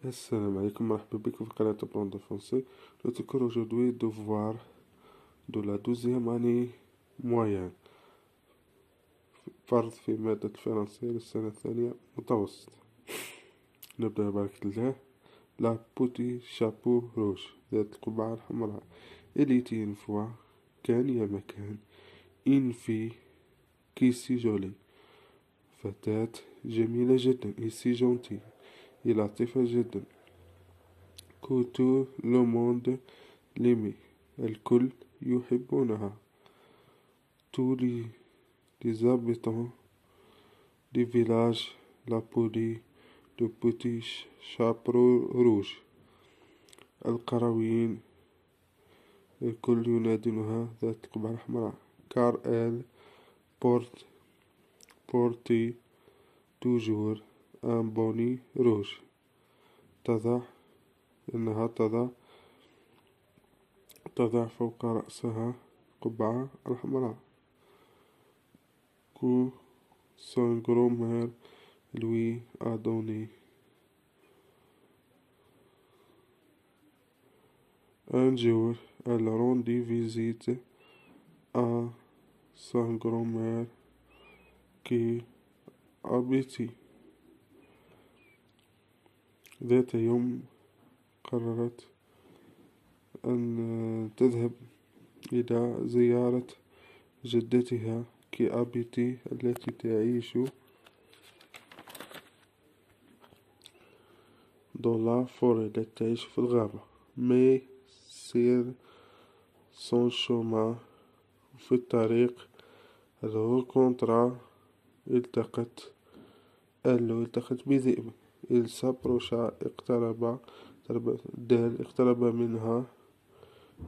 Assalamu alaikum, مرحبا بك في قناة Apprendre le français. Nous découvre aujourd'hui devoir de la 12e année moyenne. فرض في مادة الفرنسية للسنة الثانية متوسط. نبدأ ببارك الله. La petit chapeau rouge ذات القبعة الحمراء. Il était une fois كان يا مكان une fille qui si jolie فتاة جميلة جدا et si gentille et لطيفة جدا que tout le monde l'aimait الكل يحبونها tous les habitants du village l'appelaient le petit chapeau rouge القرويين الكل ينادونها ذات القبعة الحمراء car elle portait toujours un bonnet rouge إنها تضع فوق رأسها قبعة الحمراء que son grand-mère lui a donné. Un jour, elle rendit visite à sa grand-mère qui habitait. ذات يوم قررت أن تذهب إلى زيارة جدتها كي أبيتي التي تعيش dans forêt التي تعيش في الغابة mais sur son chemin في الطريق التقت بذئب il s'approcha اقترب منها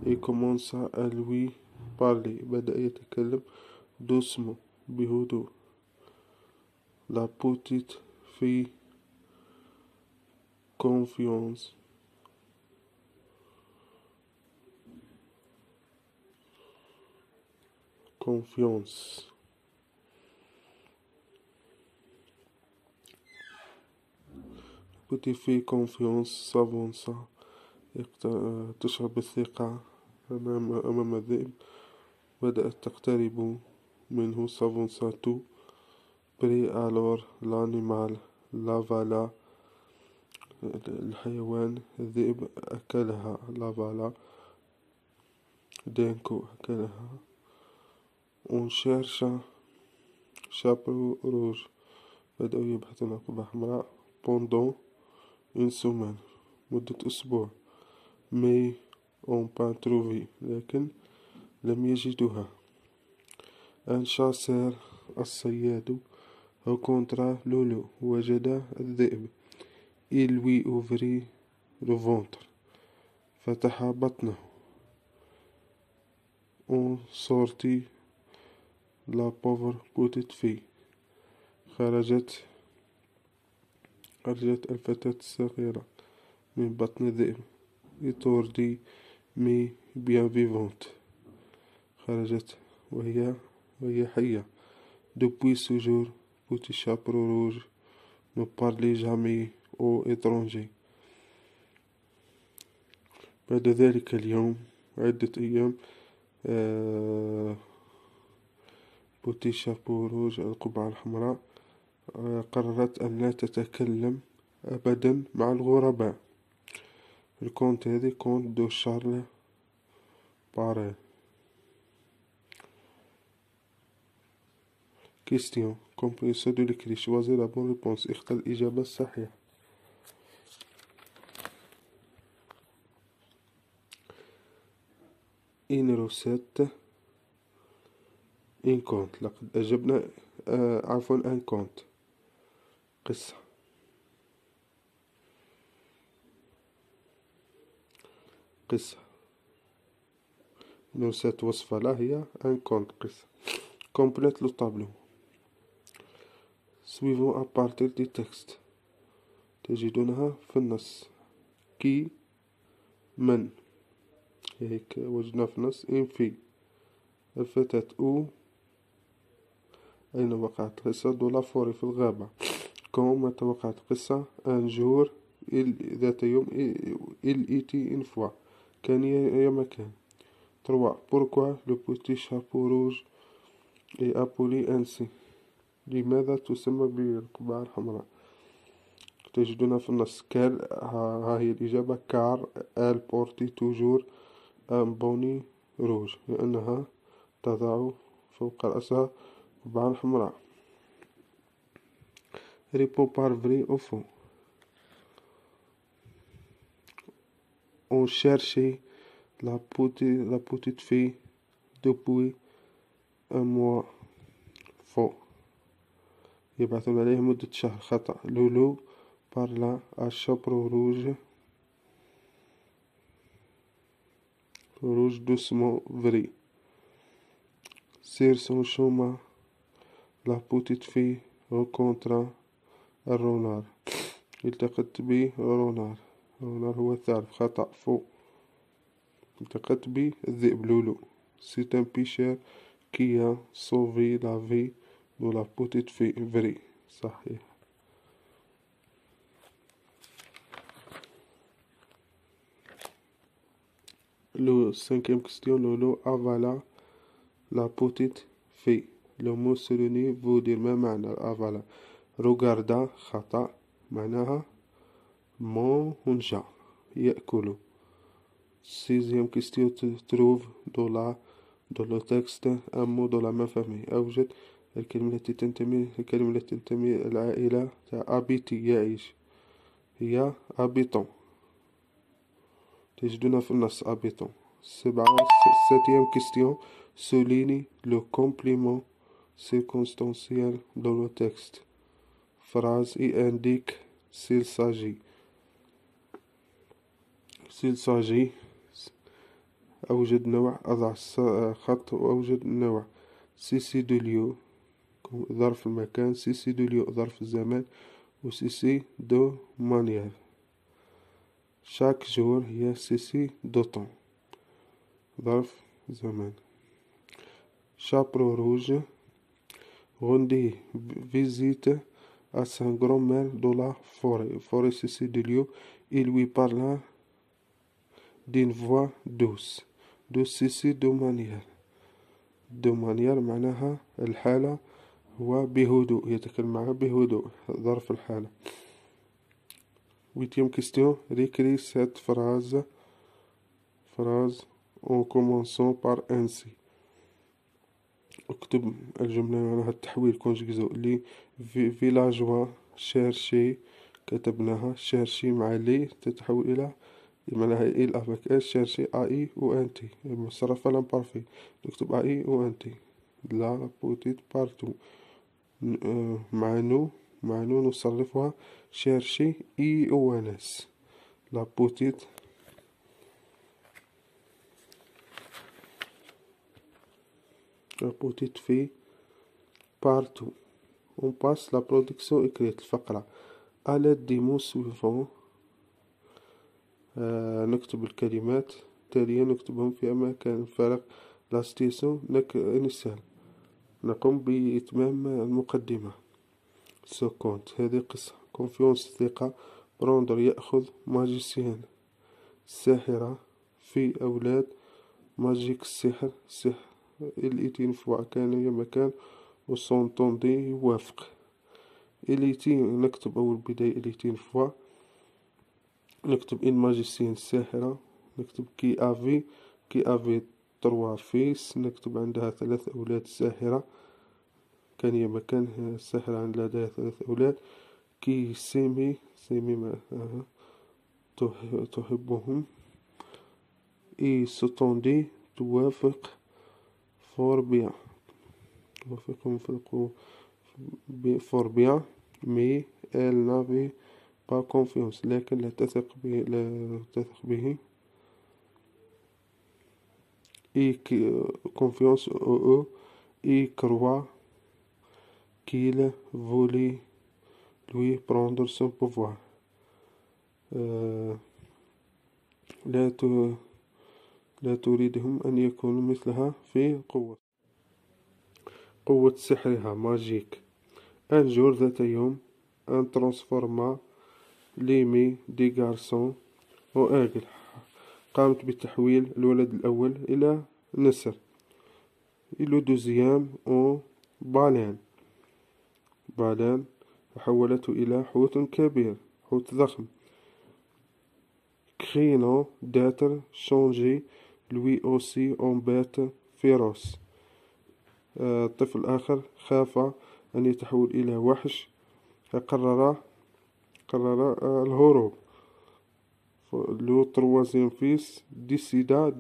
et commença à lui parler بدأ يتكلم doucement بهدوء la petite fille confiance petite fille confiance s'avança تشعر بالثقة أمام الذئب بدأت تقترب منه s'avança tout près alors l'animal l'avala الحيوان الذئب أكلها l'avala d'un coup أكلها on cherche chapeau rouge بدأوا يبحثون عن قبعة حمراء pendant une semaine مدة أسبوع mais on pas trouvé لكن لم يجدوها un chasseur الصياد rencontra لولو وجد الذئب il lui ouvrit le ventre فتح بطنه on sortit la pauvre petite fille خرجت الفتاة الصغيرة من بطن الذئب étourdie mais bien vivante خرجت وهي حية depuis ce jour petit chapeau rouge ne parlait jamais aux étrangers بعد ذلك اليوم عدة أيام petit chapeau rouge القبعة الحمراء قررت أن لا تتكلم أبدا مع الغرباء الكونت هذه كونت دو شارل باريل كيستيون كومبريسو دو لكري شوازي لا بون ريبونس اختر الإجابة الصحيحة إن روسيت إن كونت لقد أجبنا عفوا أن كونت قصة نوسات وصفة لا هي أن كونت قصة كومبليت لو طابلو suivons à partir du texte تجدونها في النص كي من هيك وجدنا في النص إن في الفتاة أو أين وقعت القصة دو لافوري في الغابة كون متى وقعت القصة un jour ذات يوم. il était une fois. كان يا مكان. 3. Pourquoi le petit chapeau rouge est appelé ainsi؟ لماذا تسمى بالقبعة الحمراء؟ تجدونها في النص. ها هي الإجابة. car elle portait toujours un bonnet rouge، لأنها تضع فوق رأسها قبعة حمراء. Réponds par vrai ou faux. On cherchait la petite fille depuis un mois. faux. يبعثون عليه مدة شهر. خطأ. لولو parla à chapeau rouge doucement. vrai. Sur son chemin, la petite fille rencontra un renard. التقت به renard. renard هو الثعلب. خطأ. فaux. التقت به الذئب. لولو. C'est un pêcheur qui a sauvé la vie de la petite fille. vrai. صحيح. Le 5e question. Lolo avala la petite fille. le mot سولوني veut dire ما معنى avala؟ regarda. خطأ. معناها مانجا يأكل. 6e question. trouve dans le texte un mot de la même famille. أوجد الكلمة التي تنتمي العائلة تاع أبيتي يعيش. هي أبيتون. تجدونها في النص أبيتون. 7e question. souligne le complément circonstanciel dans le texte. phrase et indique s'il s'agit. أوجد نوع. أضع خط وأوجد نوع. سيسي دو ليو ظرف المكان. سيسي دو ليو ظرف الزمان. وسيسي دو مانيير. chaque jour هي سيسي دو طون ظرف زمان. chapeau rouge rendit visite à sa grand-mère dans la forêt. Cécile de Lieu. Il lui parla d'une voix douce. Cécile de manière معناها الحالة هو بهدوء. يتكلم معها بهدوء. ظرف الحالة. 8e question. Récris cette phrase en commençant par ainsi. اكتب الجملة معناها التحويل كونجيكزو. لي فيلاجوا شيرشي كتبناها. شيرشي مع لي تتحول إلى معناها إل أفك إس. شيرشي أي و أنتي مصرفة لامبارفي. نكتب أي و أنتي. لا بوتيت بارتو. مع نو نصرفها شيرشي إي و أنس. لا بوتيت fille partout. On passe la production écrite. الفقرة. à l'aide des mots suivants نكتب الكلمات التالية نكتبهم في أماكن فارغ. لا ستيسيون نسال. نقوم بإتمام المقدمة. سكونت هذه قصة. كونفيونس ثقة. بروندر يأخذ. ماجيسيان الساحرة. في أولاد. ماجيك السحر. الإيتين فوا كان مكان. وسونتوندي يوافق. إليتين نكتب أول بداية إليتين فوا. نكتب إن ماجيسيان الساحرة. نكتب كي أفي 3 فيس. نكتب عندها 3 أولاد الساحرة. كان هي مكان الساحرة عند لديها 3 أولاد. كي سيمي ما تحبهم. إي ستوندي توافق. فور بيان توافقهم فور بيان. مي elle n'avait pas confiance لكن لا تثق به. et confiance eux et croit qu'il voulait lui prendre son pouvoir. لا تريدهم أن يكونوا مثلها في قوة سحرها. ماجيك. un jour ذات يوم. un transforma ليمي دي غارسون أو آجل. قامت بتحويل الولد الأول إلى نسر. إلو دوزيام أو بالان. بالان حولته إلى حوت كبير، حوت ضخم. كرينو d'être changé lui aussi en bête féroce. الطفل الآخر خاف أن يتحول إلى وحش، فقرر الهروب. Le troisième fils décida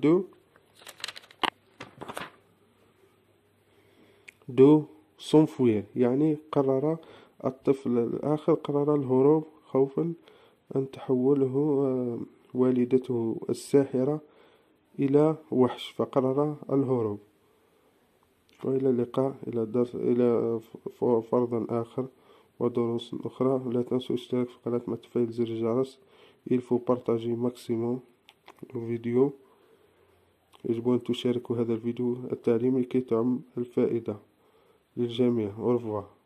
de s'enfuir، يعني قرر الطفل الآخر قرر الهروب خوفا أن تحوله والدته الساحرة إلى وحش، فقرر الهروب. وإلى اللقاء إلى فرض آخر ودروس أخرى. لا تنسوا الاشتراك في القناة مع تفعيل زر الجرس. Il faut partager maximum الفيديو. يجب أن تشاركوا هذا الفيديو التعليمي كي تعم الفائدة للجميع. au revoir.